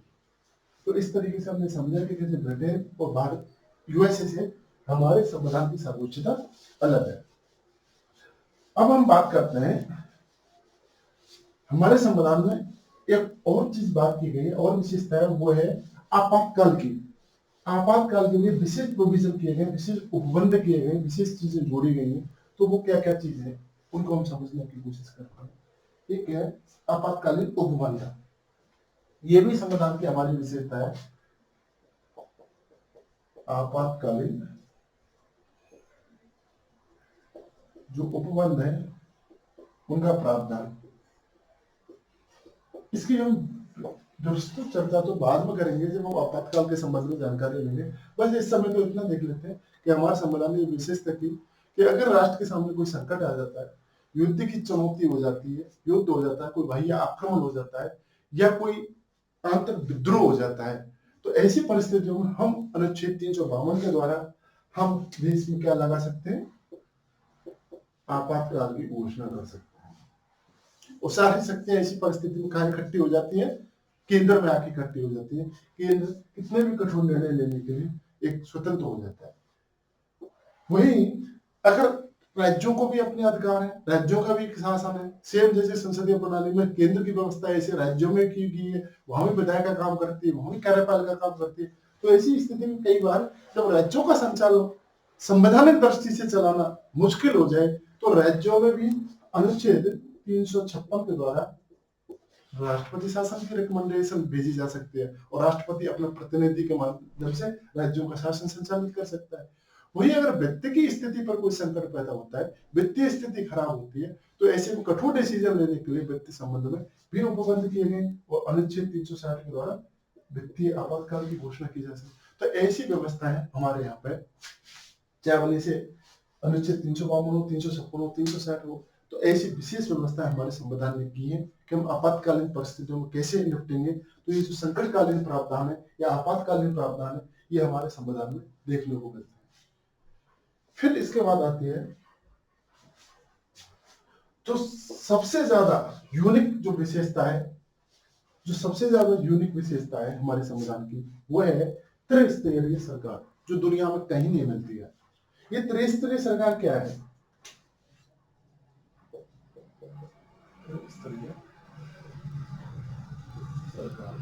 तो इस तरीके से हमने समझा कि कैसे ब्रिटेन और भारत, यूएसए से हमारे संविधान की सर्वोच्चता अलग है। अब हम बात करते हैं हमारे संविधान में एक और चीज बात की गई है, और विशेषता है, वो है आपातकाल की। आपातकाल के लिए विशेष प्रोविजन किए गए, विशेष उपबंध किए गए, विशेष चीजें जोड़ी गई हैं। तो वो क्या क्या चीजें हैं उनको हम समझने की कोशिश करते हैं। एक है आपातकालीन उपबंध, ये भी संविधान की हमारी विशेषता है। आपातकालीन जो उपबंध है उनका प्रावधान, इसकी हम विस्तृत चर्चा तो बाद में करेंगे जब हम आपातकाल के संबंध में जानकारी लेंगे। बस इस समय तो इतना देख लेते हैं कि हमारे संविधान ने विशेषता की कि अगर राष्ट्र के सामने कोई संकट आ जाता है, युद्ध की चुनौती हो जाती है, युद्ध हो जाता है, कोई बाह्य आक्रमण हो जाता है या कोई आंतरिक विद्रोह हो जाता है, तो ऐसी परिस्थितियों में हम अनुच्छेद 352 के द्वारा हम देश में क्या लगा सकते हैं, आपातकाल की घोषणा कर सकते हैं। उसार सकते हैं ऐसी परिस्थिति में कहा इकट्ठी हो जाती है, केंद्र में आके इकट्ठी हो जाती है। केंद्र कितने भी कठोर निर्णय लेने के लिए एक स्वतंत्र हो जाता है। वहीं अगर राज्यों को भी अपने अधिकार है, राज्यों का भी एक शासन है, सेम जैसे संसदीय प्रणाली में केंद्र की व्यवस्था ऐसे राज्यों में की गई है, वहां भी विधायक का काम करती है, वहां भी कार्यपालिका काम करती है। तो ऐसी स्थिति में कई बार जब राज्यों का संचालन संवैधानिक दृष्टि से चलाना मुश्किल हो जाए, तो राज्यों में भी अनुच्छेद 356 के द्वारा राष्ट्रपति शासन की रिकमेंडेशन भेजी जा सकती है और राष्ट्रपति अपने प्रतिनिधि के माध्यम से राज्यों का शासन संचालित कर सकता है। वही अगर व्यक्ति की स्थिति पर कोई संकट पैदा होता है, वित्तीय स्थिति खराब होती है, तो ऐसे में कठोर डिसीजन लेने के लिए वित्तीय संबंध में भी उपबंध किए गए और अनुच्छेद 360 के द्वारा वित्तीय आपातकाल की घोषणा की जा सकती है। तो ऐसी व्यवस्था है हमारे यहाँ पे, चाहे वहीं से अनुच्छेद 352 हो, 356 हो, 360 हो, तो ऐसी विशेष व्यवस्था हमारे संविधान ने की है कि हम आपातकालीन परिस्थितियों में कैसे निपटेंगे। तो ये जो संकटकालीन प्रावधान है या आपातकालीन प्रावधान है, ये हमारे संविधान में देखने को मिलता है। फिर इसके बाद आती है जो सबसे ज्यादा यूनिक जो विशेषता है, जो सबसे ज्यादा यूनिक विशेषता है हमारे संविधान की, वो है त्रिस्तरीय सरकार, जो दुनिया में कहीं नहीं मिलती है। ये त्रिस्तरीय सरकार क्या है? त्रिस्तरीय सरकार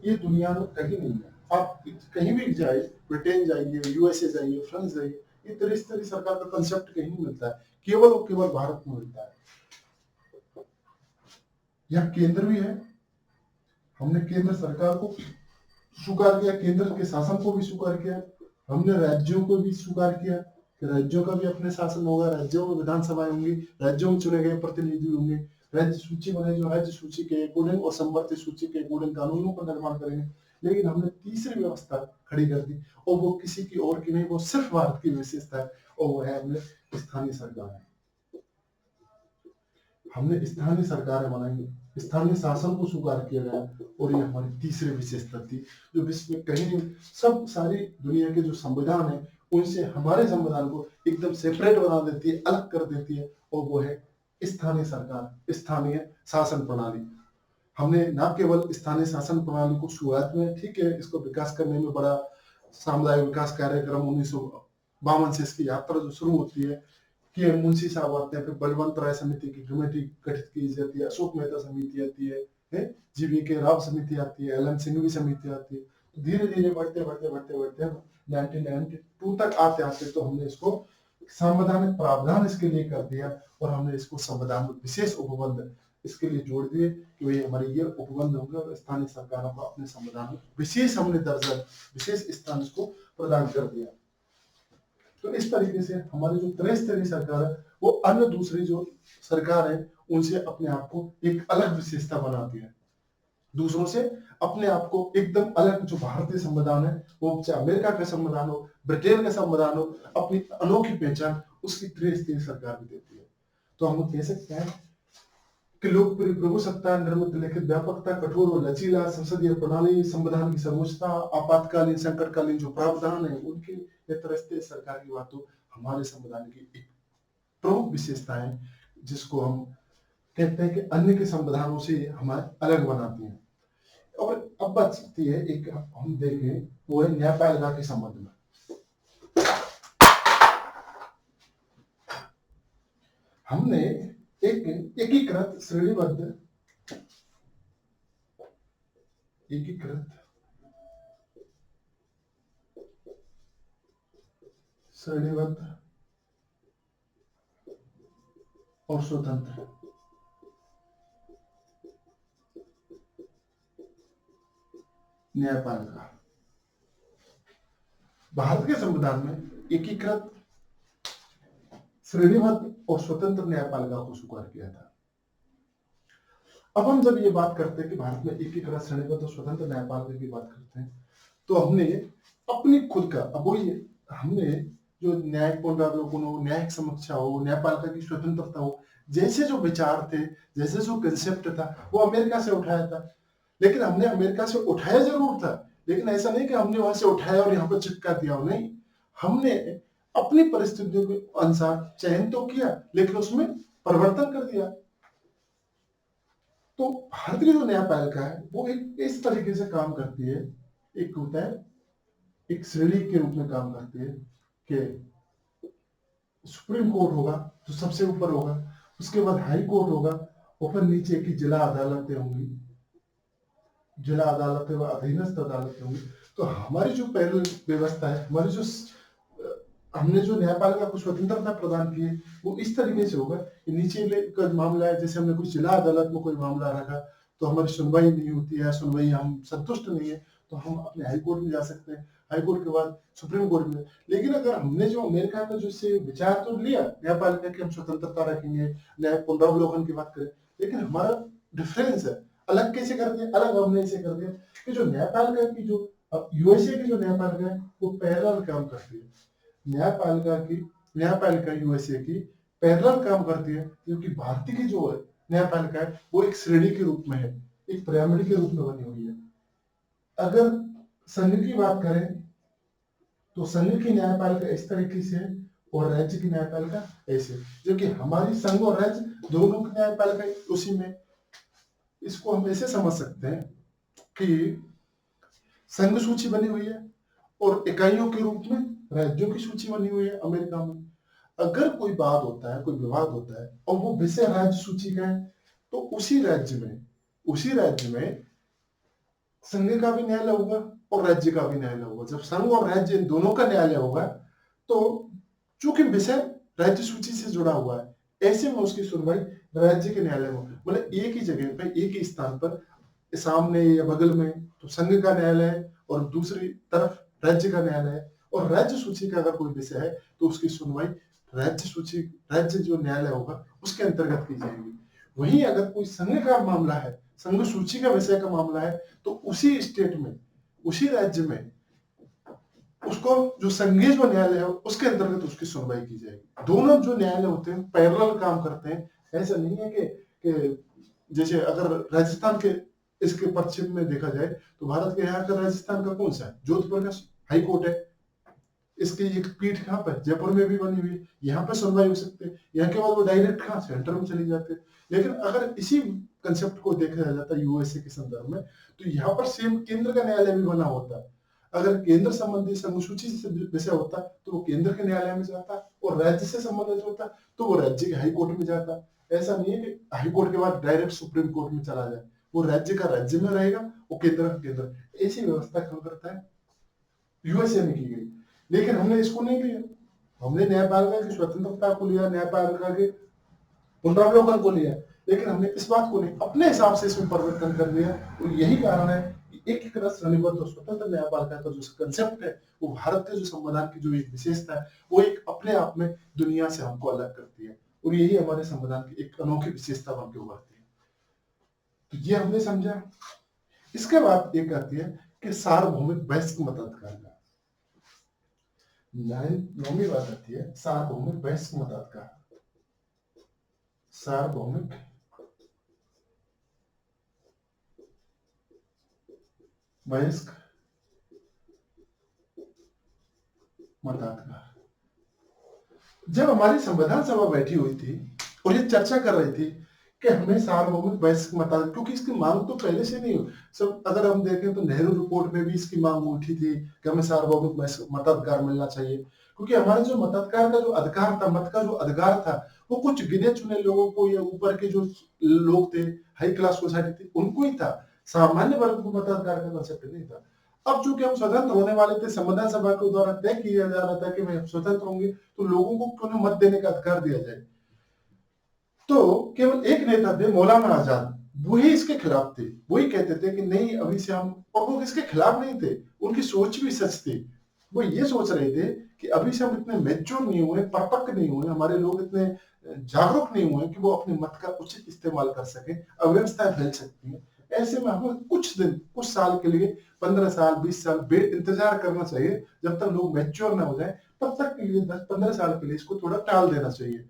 ये दुनिया में कहीं नहीं है। आप कहीं भी जाए, ब्रिटेन जाइए, यूएसए जाइए, फ्रांस जाइए, ये त्रिस्तरीय सरकार का कंसेप्ट कहीं नहीं मिलता है, केवल और केवल भारत में मिलता है। यह केंद्र भी है, हमने केंद्र सरकार को स्वीकार किया, केंद्र के शासन को भी स्वीकार किया, हमने राज्यों को भी स्वीकार किया कि राज्यों का भी अपने शासन होगा, राज्यों में विधानसभाएं होंगी, राज्यों में चुने गए प्रतिनिधि होंगे, राज्य सूची बने जो राज्य सूची के अकॉर्डिंग और संवर्ती सूची के अकॉर्डिंग कानूनों का निर्माण करेंगे। लेकिन हमने तीसरी व्यवस्था खड़ी कर दी और वो किसी की और की नहीं, वो सिर्फ भारत की विशेषता है और वो है हमने स्थानीय सरकार। हमने स्थानीय सरकार बनाई, स्थानीय शासन को स्वीकार किया गया और ये हमारी तीसरी विशेषता थी जो विश्व में कहीं नहीं। सब सारी दुनिया के जो संविधान है उनसे हमारे संविधान को एकदम सेपरेट बना देती है, अलग कर देती है, और वो है स्थानीय सरकार, स्थानीय शासन प्रणाली। हमने न केवल स्थानीय शासन प्रणाली को शुरुआत में, ठीक है, इसको विकास करने में बड़ा सामुदायिक विकास कार्यक्रम 1952 से इसकी यात्रा जो शुरू होती है कि मुंशी साहब आते हैं, फिर बलवंत राय समिति की कमेटी गठित की जाती है, अशोक मेहता समिति आती है, जीवी के राव समिति आती है, एल.एन. सिंघवी समिति आती है। तो धीरे धीरे बढ़ते बढ़ते बढ़ते बढ़ते 1992 तक आते आते तो हमने इसको संवैधानिक प्रावधान इसके लिए कर दिया और हमने इसको संविधान में विशेष उपबंध इसके लिए जोड़ दिए कि भाई हमारे ये उपबंध होंगे और स्थानीय सरकारों को अपने संविधान में विशेष हमने दर्जा, विशेष स्थान इसको प्रदान कर दिया। तो इस तरीके से हमारी जो त्रिस्तरीय सरकार है वो अन्य दूसरी जो सरकार है उनसे अपने आप को एक अलग विशेषता बनाती है, दूसरों से अपने आप को एकदम अलग। जो भारतीय संविधान है वो चाहे अमेरिका का संविधान हो, ब्रिटेन का संविधान हो, अपनी अनोखी पहचान उसकी त्रिस्तरीय सरकार भी देती है। तो हम लोग कह सकते हैं कि लोकप्रिय प्रभु सत्ता, निर्मित लिखित व्यापकता, कठोर और लचीला संसदीय प्रणाली, संविधान की सर्वोच्चता, आपातकालीन संकटकालीन जो प्रावधान है उनकी त्रिस्तरीय सरकार की बात तो हमारे संविधान की एक प्रमुख विशेषता है जिसको हम कहते हैं कि अन्य के संविधानों से हमारे अलग बनाती है। और अब बात सकती है एक हम देखें वो है न्यायपालिका के संबंध में। हमने एक एकीकृत श्रेणीबद्ध और स्वतंत्र न्यायपालिका, भारत के संविधान में एकीकृत श्रेणीबद्ध और स्वतंत्र न्यायपालिका को स्वीकार किया था। अब हम जब ये बात करते हैं कि भारत में एकीकृत श्रेणीबद्ध स्वतंत्र न्यायपालिका की बात करते हैं, तो हमने अपनी खुद का, अब वो ये हमने जो न्यायिक पुनरावलोकन हो, न्यायिक समीक्षा हो, न्यायपालिका की स्वतंत्रता हो, जैसे जो विचार थे, जैसे जो कंसेप्ट था, वो अमेरिका से उठाया था। लेकिन हमने अमेरिका से उठाया जरूर था, लेकिन ऐसा नहीं कि हमने वहां से उठाया और यहाँ पर चिपका दिया हो, नहीं। हमने अपनी परिस्थितियों के अनुसार चयन तो किया, लेकिन उसमें परिवर्तन कर दिया। तो भारत की जो न्यायपालिका है वो एक इस तरीके से काम करती है, एक होता है एक श्रेणी के रूप में काम करती है कि सुप्रीम कोर्ट होगा जो सबसे ऊपर होगा, उसके बाद हाई कोर्ट होगा, ऊपर नीचे की जिला अदालतें होंगी, जिला अदालतें व अधीनस्थ अदालतें होंगी। तो हमारी जो पैरेलल व्यवस्था है, हमारी जो हमने जो न्यायपालिका को स्वतंत्रता प्रदान की है, वो इस तरीके से होगा कि नीचे का मामला है, जैसे हमने कोई जिला अदालत में कोई मामला रखा तो हमारी सुनवाई नहीं होती है, सुनवाई हम संतुष्ट नहीं है, तो हम अपने हाई कोर्ट में जा सकते हैं, हाई कोर्ट के बाद सुप्रीम कोर्ट में। लेकिन अगर हमने जो अमेरिका का जो से विचार तो लिया न्यायपालिका की हम स्वतंत्रता रखेंगे, न्याय पुनरावलोकन की बात करें, लेकिन हमारा डिफरेंस है, अलग कैसे कर दिया, अलग हमने इसे कर दिया कि जो न्यायपालिका की जो यूएसए की जो न्यायपालिका है वो पैरेलल काम करती है। न्यायपालिका यूएसए की पैरेलल काम करती है, क्योंकि भारतीय की जो न्यायपालिका है वो एक श्रेणी के रूप में है, एक पिरामिड के रूप में बनी हुई है। अगर संघ की बात करें तो संघ की न्यायपालिका इस तरीके से है और राज्य की न्यायपालिका ऐसे, जो कि हमारी संघ और राज्य दोनों की न्यायपालिका उसी में। इसको हम ऐसे समझ सकते हैं कि संघ सूची बनी हुई है और इकाइयों के रूप में राज्यों की सूची बनी हुई है अमेरिका में। अगर कोई बात होता है, कोई विवाद होता है और वो विषय राज्य सूची का है, तो उसी राज्य में संघ का भी न्यायालय होगा और राज्य का भी न्यायालय होगा। जब संघ और राज्य इन दोनों का न्यायालय होगा, तो चूंकि विषय राज्य सूची से जुड़ा हुआ है, ऐसे में उसकी सुनवाई राज्य के न्यायालय में, मतलब एक ही जगह पर, एक ही स्थान पर, सामने या बगल में तो संघ का न्यायालय है और दूसरी तरफ राज्य का न्यायालय है। और राज्य सूची का अगर कोई विषय है तो उसकी सुनवाई राज्य जो न्यायालय होगा उसके अंतर्गत की जाएगी। वहीं अगर कोई संघ का मामला है, संघ सूची का विषय का मामला है, तो उसी स्टेट में, उसी राज्य में उसको जो संघीय जो न्यायालय है उसके अंतर्गत उसकी सुनवाई की जाएगी। दोनों जो न्यायालय होते हैं पैरेलल काम करते हैं। ऐसा नहीं है कि जैसे अगर राजस्थान के इसके पश्चिम में देखा जाए तो भारत के यहाँ का राजस्थान का कौन सा है, जोधपुर का हाई कोर्ट है। इसकी एक पीठ कहाँ पर, जयपुर में भी बनी हुई है, यहाँ पे सुनवाई हो सकती है। यहाँ के बाद वो डायरेक्ट कहाँ सेंटर में चली जाते हैं। लेकिन अगर इसी कंसेप्ट को देखा जाता है यूएसए के संदर्भ में, तो यहाँ पर सेम केंद्र का न्यायालय भी बना होता है। अगर केंद्र संबंधी अनुसूची से विषय होता तो वो केंद्र के न्यायालय में जाता, और राज्य से संबंधित होता तो वो राज्य के हाई कोर्ट में जाता। ऐसा नहीं है कि हाई कोर्ट के बाद डायरेक्ट सुप्रीम कोर्ट में चला जाए, वो राज्य का राज्य में रहेगा, वो केंद्र का केंद्र। ऐसी व्यवस्था कौन करता है, यूएसए में की गई। लेकिन हमने इसको नहीं लिया, हमने न्यायपालिका की स्वतंत्रता को लिया, न्यायपालिका के पुनरावलोकन को लिया, लेकिन हमने इस बात को नहीं, अपने हिसाब से इसमें परिवर्तन कर लिया। और यही कारण है कि एकीकृत श्रेणीबद्ध और स्वतंत्र न्यायपालिका का जो कंसेप्ट है, वो भारत के जो संविधान की जो एक विशेषता है, वो एक अपने आप में दुनिया से हमको अलग करती है, और यही हमारे संविधान की एक अनोखी विशेषता बन के उभरती है। तो ये हमने समझा। इसके बाद एक आती है कि सार्वभौमिक वयस्क मताधिकार का, नौवीं बात आती है सार्वभौमिक वयस्क मताधिकार। सार्वभौमिक वयस्क मताधिकार। जब हमारी संविधान सभा बैठी हुई थी और ये चर्चा कर रही थी कि हमें सार्वभौमिक वयस्क मताधिकार, क्योंकि इसकी मांग तो पहले से नहीं हुई। सब अगर हम देखें तो नेहरू रिपोर्ट में भी इसकी मांग उठी थी कि हमें सार्वभौमिक वयस्क मताधिकार मिलना चाहिए, क्योंकि हमारे जो मताधिकार का जो अधिकार था, मत का जो अधिकार था, वो कुछ गिने चुने लोगों को या ऊपर के जो लोग थे, हाई क्लास सोसाइटी थी, उनको ही था। सामान्य वर्ग को मताधिकार का कंसेप्ट नहीं था। अब चूंकि हम स्वतंत्र होने वाले थे, संविधान सभा के द्वारा तय किया जा रहा था कि मैं स्वतंत्र होंगे, तो लोगों को क्यों न मत देने का अधिकार दिया जाए। तो केवल एक नेता थे, मौलाना आजाद, वही इसके खिलाफ थे। वही कहते थे कि नहीं, अभी से हम, और वो इसके खिलाफ नहीं थे, उनकी सोच भी सच थी। वो ये सोच रहे थे कि अभी से हम इतने मैच्योर नहीं हुए, परिपक्व नहीं हुए, हमारे लोग इतने जागरूक नहीं हुए कि वो अपने मत का उचित इस्तेमाल कर सकें, अव्यवस्थाएं फैल सकती हैं। ऐसे में हमें कुछ दिन, कुछ साल के लिए, 15 साल, 20 साल इंतजार करना चाहिए, जब तक लोग मैच्योर ना हो जाए, तब तक के लिए 10-15 साल के लिए इसको थोड़ा टाल देना चाहिए।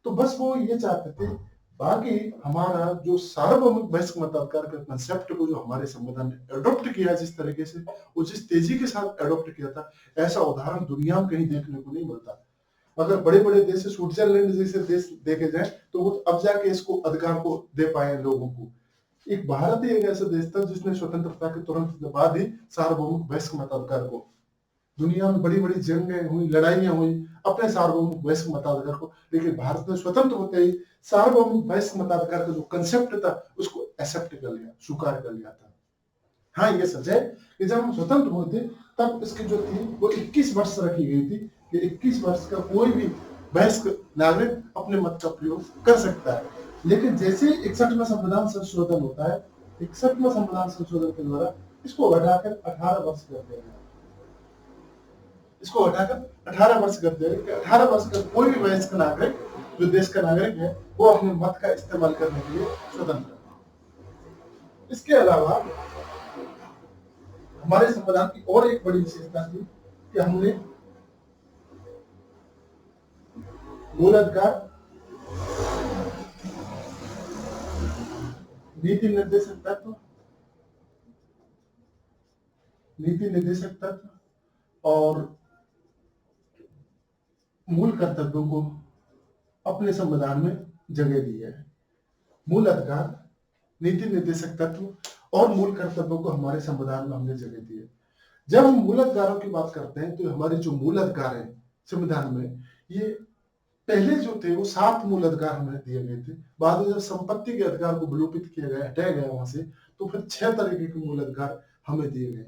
तो बस वो ये चाहते थे। बाकी हमारा जो सार्वभौमिक वयस्क मताधिकार के कंसेप्ट को जो हमारे संविधान ने अडॉप्ट किया, जिस तरीके से वो जिस तेजी के साथ अडॉप्ट किया था, ऐसा उदाहरण दुनिया में कहीं देखने को नहीं मिलता। अगर बड़े-बड़े देश, स्विट्जरलैंड जैसे देश देखे जाएं, तो वो अब जाके इसको अधिकार को दे पाए लोगों को। एक भारत ही एक ऐसा देश था जिसने स्वतंत्रता के तुरंत बाद ही सार्वभौमिक वयस्क मताधिकार को, दुनिया में बड़ी-बड़ी जंगें हुई, लड़ाइयाँ हुई अपने सार्वभौमिक वयस्क मताधिकार को, लेकिन भारत ने स्वतंत्र होते ही सार्वभौमिक वयस्क मताधिकार का जो कंसेप्ट था उसको एक्सेप्ट कर लिया, स्वीकार कर लिया था। हाँ, ये सच है कि जब हम स्वतंत्र हुए थे तब इसकी जो थी वो 21 वर्ष रखी गई थी कि 21 वर्ष का कोई भी वयस्क नागरिक अपने मत का प्रयोग कर सकता है। लेकिन जैसे 61वां संविधान संशोधन होता है, 61वां संविधान संशोधन के द्वारा इसको घटाकर 18 वर्ष कर दिया गया। इसको हटाकर 18 वर्ष कर दिया कि 18 वर्ष का कोई भी वयस्क नागरिक, जो देश का नागरिक है, वो अपने मत का इस्तेमाल करने के लिए स्वतंत्र है। इसके अलावा हमारे संविधान की और एक बड़ी विशेषता थी कि हमने मूल अधिकार, नीति निर्देशक तत्व, और मूल कर्तव्यों को अपने संविधान में जगह दी है। मूल अधिकार, नीति निर्देशक तत्व और मूल कर्तव्यों को हमारे संविधान में हमने जगह दी है। जब हम मूल अधिकारों की बात करते हैं तो हमारे जो मूल अधिकार हैं संविधान में, ये पहले जो थे वो 7 मूल अधिकार हमें दिए गए थे। बाद में जब संपत्ति के अधिकार को विलोपित किया गया, हटाया गया वहां से, तो फिर 6 तरीके के मूल अधिकार हमें दिए गए।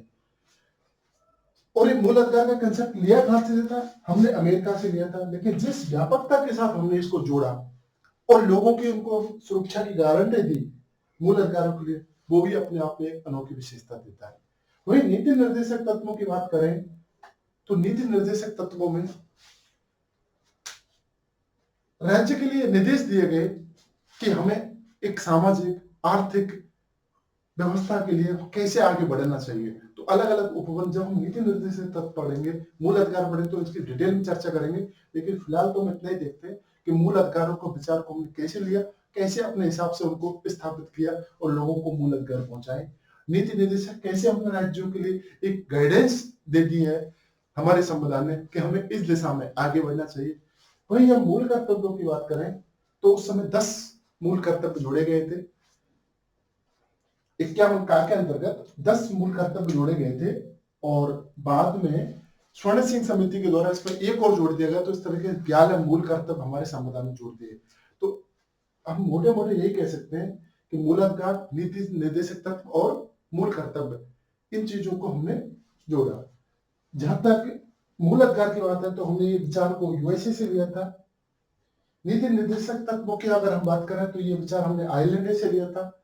और ये मूल अधिकार का कंसेप्ट लिया कहां से था? हमने अमेरिका से लिया था, लेकिन जिस व्यापकता के साथ हमने इसको जोड़ा और लोगों की उनको सुरक्षा की गारंटी दी मूल अधिकारों के लिए, वो भी अपने आप में एक अनोखी विशेषता देता है। वही नीति निर्देशक तत्वों की बात करें तो नीति निर्देशक तत्वों में राज्य के लिए निर्देश दिए गए कि हमें एक सामाजिक, आर्थिक व्यवस्था के लिए कैसे आगे बढ़ना चाहिए। तो अलग अलग उपबंध, जब हम नीति निर्देशक तत्व पढ़ेंगे, मूल अधिकार पढ़ेंगे, तो इसकी डिटेल में चर्चा करेंगे। लेकिन फिलहाल तो हम इतना ही देखते हैं कि मूल अधिकारों को, विचार को हमने कैसे लिया, कैसे अपने हिसाब से उनको स्थापित किया और लोगों को मूल अधिकार पहुंचाए। नीति निर्देशक कैसे हमने राज्यों के लिए एक गाइडेंस दे दी है हमारे संविधान ने कि हमें इस दिशा में आगे बढ़ना चाहिए। वही हम मूल कर्तव्यों की बात करें तो उस समय 10 मूल कर्तव्य जोड़े गए थे। 51 का के अंतर्गत 10 मूल कर्तव्य जोड़े गए थे और बाद में स्वर्ण सिंह समिति के द्वारा इस पर एक और जोड़ दिया गया। तो इस तरह के 11 मूल कर्तव्य हमारे संविधान में जोड़ दिए। तो हम मोटे मोटे यही कह सकते हैं कि मूल अधिकार, नीति निर्देशक तत्व और मूल कर्तव्य, इन चीजों को हमने जोड़ा। जहां तक मूल अधिकार की बात है तो हमने ये विचार को यूएसए से लिया था। नीति निर्देशक तत्वों की अगर हम बात करें तो ये विचार हमने आयरलैंड से लिया था।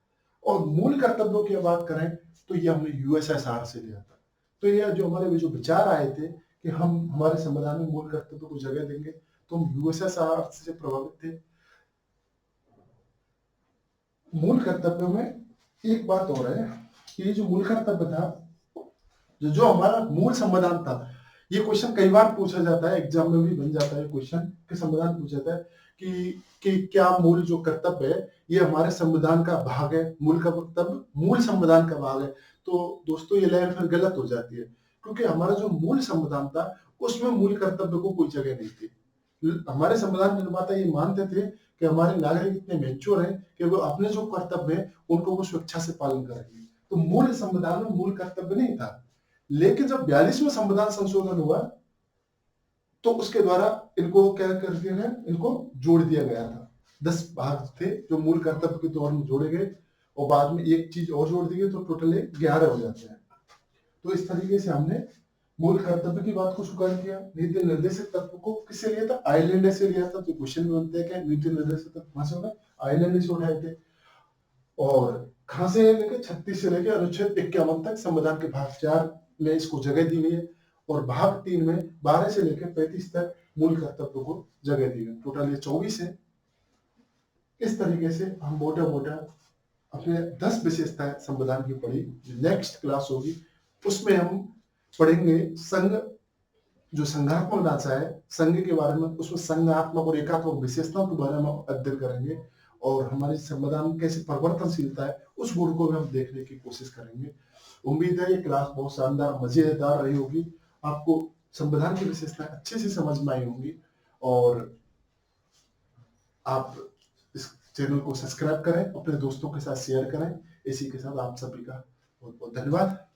और मूल कर्तव्यों की बात करें तो ये हमने यूएसएसआर से लिया था। तो ये जो हमारे जो विचार आए थे कि हम हमारे संविधान में मूल कर्तव्यों को जगह देंगे, तो हम यूएसएसआर से प्रभावित थे। मूल कर्तव्यों में एक बात और है कि ये जो मूल कर्तव्य था, जो हमारा मूल संविधान था, ये क्वेश्चन कई बार पूछा जाता है, एग्जाम में भी बन जाता है क्वेश्चन कि संविधान पूछा जाता है कि क्या मूल जो कर्तव्य है ये हमारे संविधान का भाग है, मूल का कर्तव्य मूल संविधान का भाग है। तो दोस्तों ये लाइन फिर गलत हो जाती है, क्योंकि हमारा जो मूल संविधान था उसमें मूल कर्तव्य को कोई जगह नहीं थी। हमारे संविधान निर्माता ये मानते थे कि हमारे नागरिक इतने मैच्योर हैं कि वो अपने जो कर्तव्य है उनको वो स्वेच्छा से पालन करेंगे। तो मूल संविधान में मूल कर्तव्य नहीं था। लेकिन जब 42वां संविधान संशोधन हुआ तो उसके द्वारा इनको क्या कर दिया गया, इनको जोड़ दिया गया था। 10 भाग थे जो मूल कर्तव्य के तौर में जोड़े गए और बाद में एक चीज और जोड़ दी गई, तो टोटल 11 हो जाते हैं। तो इस तरीके से हमने मूल कर्तव्य की बात को स्वीकार किया। नीति निर्देशक तत्व को किससे लिया था? आयरलैंड से लिया था। तो क्वेश्चन में बनते हैं कि नीति निर्देशक तत्व कहां से होगा? आयरलैंड से उठाए थे। और कहां से लेके 36 से लेकर अनुच्छेद 51 तक संविधान के भाग 4 में इसको जगह दी गई है। और भाग 3 में 12 से लेकर 35 तक मूल कर्तव्य को जगह दी गई। टोटल ये 24 है। इस तरीके से हम मोटा-मोटा अपने 10 विशेषताएं संविधान की पढ़ी। नेक्स्ट क्लास होगी उसमें हम पढ़ेंगे संघ, जो संघात्मक ढांचा है संघ के बारे में, उसमें संघात्मक और एकात्मक विशेषताओं के बारे में हम अध्ययन करेंगे और हमारे संविधान में कैसे परिवर्तनशीलता है उस गुण को भी हम देखने की कोशिश करेंगे। उम्मीद है ये क्लास बहुत शानदार मजेदार रही होगी, आपको संविधान की विशेषताएं अच्छे से समझ में आई होंगी और आप इस चैनल को सब्सक्राइब करें, अपने दोस्तों के साथ शेयर करें। इसी के साथ आप सभी का बहुत बहुत धन्यवाद।